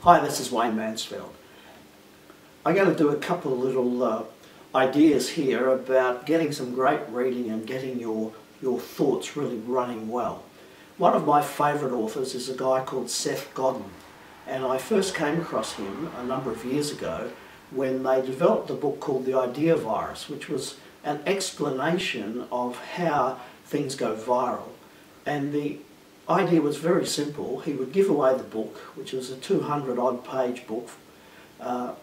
Hi, this is Wayne Mansfield. I'm going to do a couple of little ideas here about getting some great reading and getting your thoughts really running well. One of my favourite authors is a guy called Seth Godin, and I first came across him a number of years ago when they developed a book called The Idea Virus, which was an explanation of how things go viral. And the idea was very simple. He would give away the book, which was a 200-odd page book, and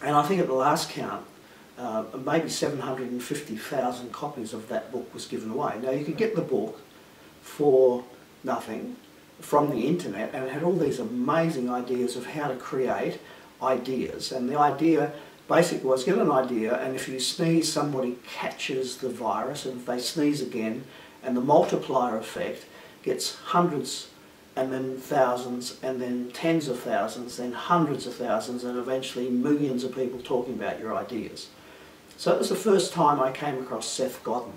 I think at the last count, maybe 750,000 copies of that book was given away. Now you could get the book for nothing from the internet, and it had all these amazing ideas of how to create ideas. And the idea basically was, get an idea, and if you sneeze, somebody catches the virus, and if they sneeze again, and the multiplier effect gets hundreds and then thousands and then tens of thousands, then hundreds of thousands, and eventually millions of people talking about your ideas. So it was the first time I came across Seth Godin,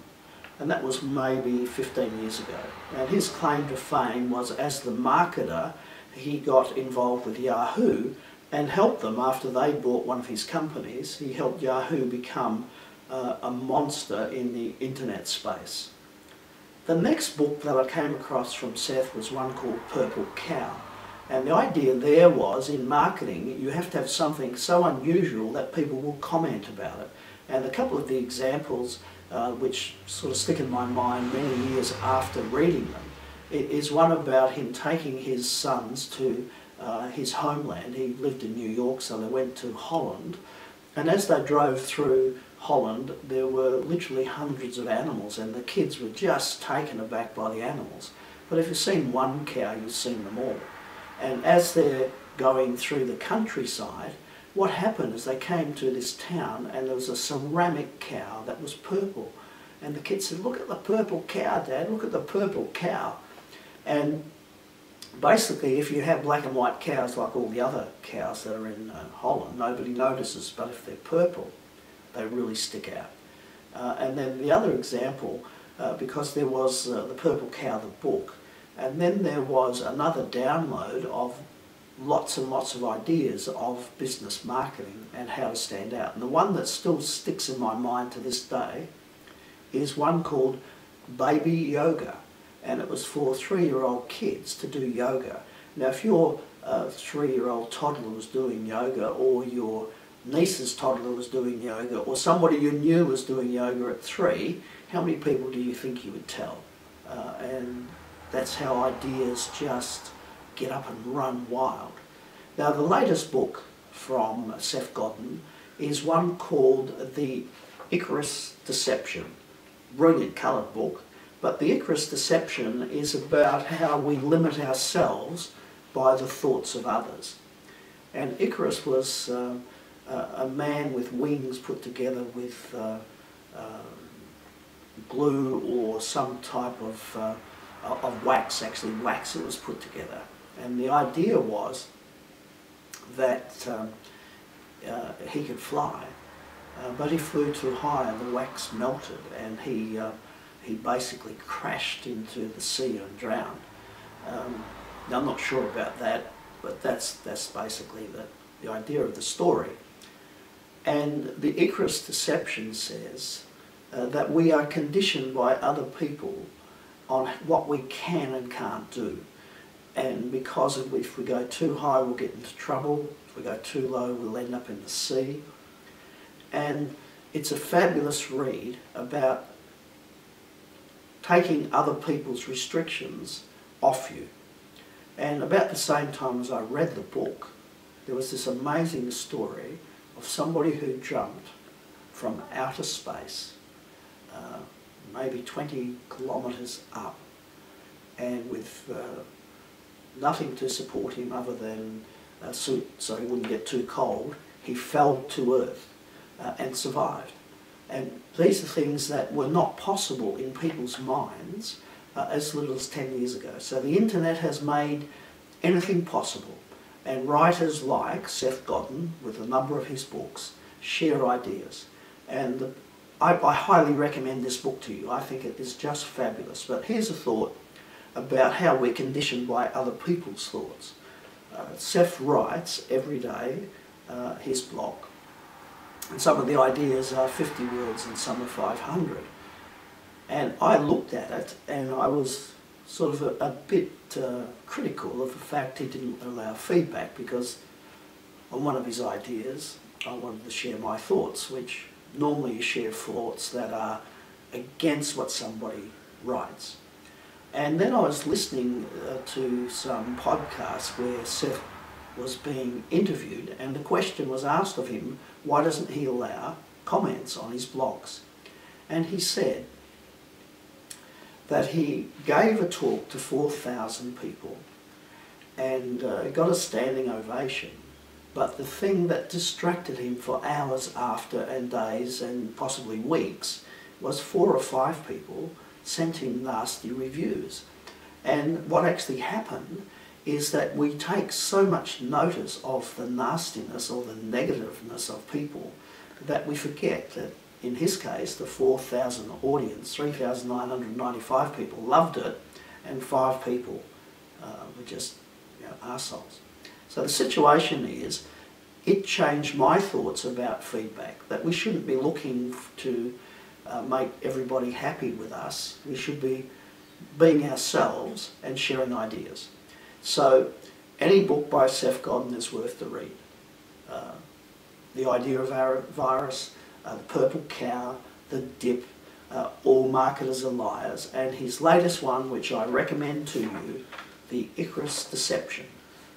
and that was maybe 15 years ago. And his claim to fame was, as the marketer, he got involved with Yahoo and helped them after they bought one of his companies. He helped Yahoo become a monster in the internet space. The next book that I came across from Seth was one called Purple Cow. And the idea there was, in marketing, you have to have something so unusual that people will comment about it. And a couple of the examples which sort of stick in my mind many years after reading them is one about him taking his sons to his homeland. He lived in New York, so they went to Holland. And as they drove through Holland, there were literally hundreds of animals, and the kids were just taken aback by the animals. But if you've seen one cow, you've seen them all. And as they're going through the countryside, what happened is they came to this town, and there was a ceramic cow that was purple. And the kids said, "Look at the purple cow, Dad, look at the purple cow." And basically, if you have black and white cows like all the other cows that are in Holland, nobody notices, but if they're purple, they really stick out. And then the other example, because there was the Purple Cow, the book, and then there was another download of lots and lots of ideas of business marketing and how to stand out. And the one that still sticks in my mind to this day is one called Baby Yoga, and it was for 3-year-old kids to do yoga. Now if your 3-year-old toddler was doing yoga, or your niece's toddler was doing yoga, or somebody you knew was doing yoga at 3, how many people do you think you would tell? And that's how ideas just get up and run wild. Now the latest book from Seth Godin is one called The Icarus Deception. Brilliant coloured book, but the Icarus Deception is about how we limit ourselves by the thoughts of others. And Icarus was a man with wings put together with glue or some type of wax, actually wax that was put together. And the idea was that he could fly, but he flew too high and the wax melted, and he basically crashed into the sea and drowned. Now I'm not sure about that, but that's basically the idea of the story. And the Icarus Deception says that we are conditioned by other people on what we can and can't do. And because if we go too high, we'll get into trouble. If we go too low, we'll end up in the sea. And it's a fabulous read about taking other people's restrictions off you. And about the same time as I read the book, there was this amazing story of somebody who jumped from outer space, maybe 20 kilometres up, and with nothing to support him other than a suit so he wouldn't get too cold, he fell to earth and survived. And these are things that were not possible in people's minds as little as 10 years ago. So the internet has made anything possible, and writers like Seth Godin, with a number of his books, share ideas. And I highly recommend this book to you. I think it is just fabulous. But here's a thought about how we're conditioned by other people's thoughts. Seth writes every day his blog, and some of the ideas are 50 words and some are 500. And I looked at it and I was sort of a bit critical of the fact he didn't allow feedback, because on one of his ideas I wanted to share my thoughts, which normally you share thoughts that are against what somebody writes. And then I was listening to some podcasts where Seth was being interviewed, and the question was asked of him, why doesn't he allow comments on his blogs? And he said that he gave a talk to 4,000 people and got a standing ovation. But the thing that distracted him for hours after, and days and possibly weeks, was 4 or 5 people sent him nasty reviews. And what actually happened is that we take so much notice of the nastiness or the negativeness of people that we forget that in his case the 4,000 audience, 3,995 people loved it and 5 people were just arseholes. So the situation is, it changed my thoughts about feedback, that we shouldn't be looking to make everybody happy with us. We should be being ourselves and sharing ideas. So any book by Seth Godin is worth the read. The Idea of Icarus, The Purple Cow, The Dip, All Marketers Are Liars, and his latest one, which I recommend to you, The Icarus Deception,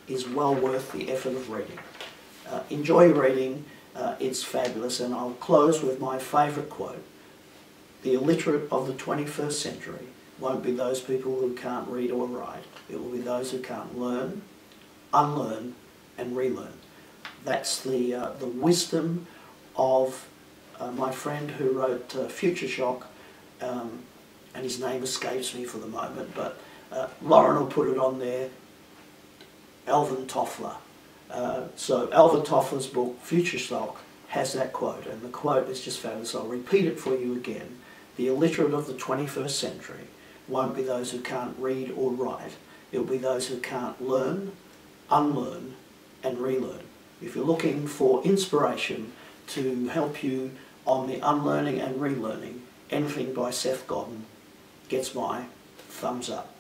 is well worth the effort of reading. Enjoy reading, it's fabulous, and I'll close with my favourite quote. The illiterate of the 21st century won't be those people who can't read or write. It will be those who can't learn, unlearn and relearn. That's the wisdom of my friend who wrote Future Shock, and his name escapes me for the moment, but Lauren will put it on there, Alvin Toffler. So Alvin Toffler's book, Future Shock, has that quote, and the quote is just fabulous. I'll repeat it for you again. The illiterate of the 21st century won't be those who can't read or write. It will be those who can't learn, unlearn and relearn. If you're looking for inspiration to help you on the unlearning and relearning, anything by Seth Godin gets my thumbs up.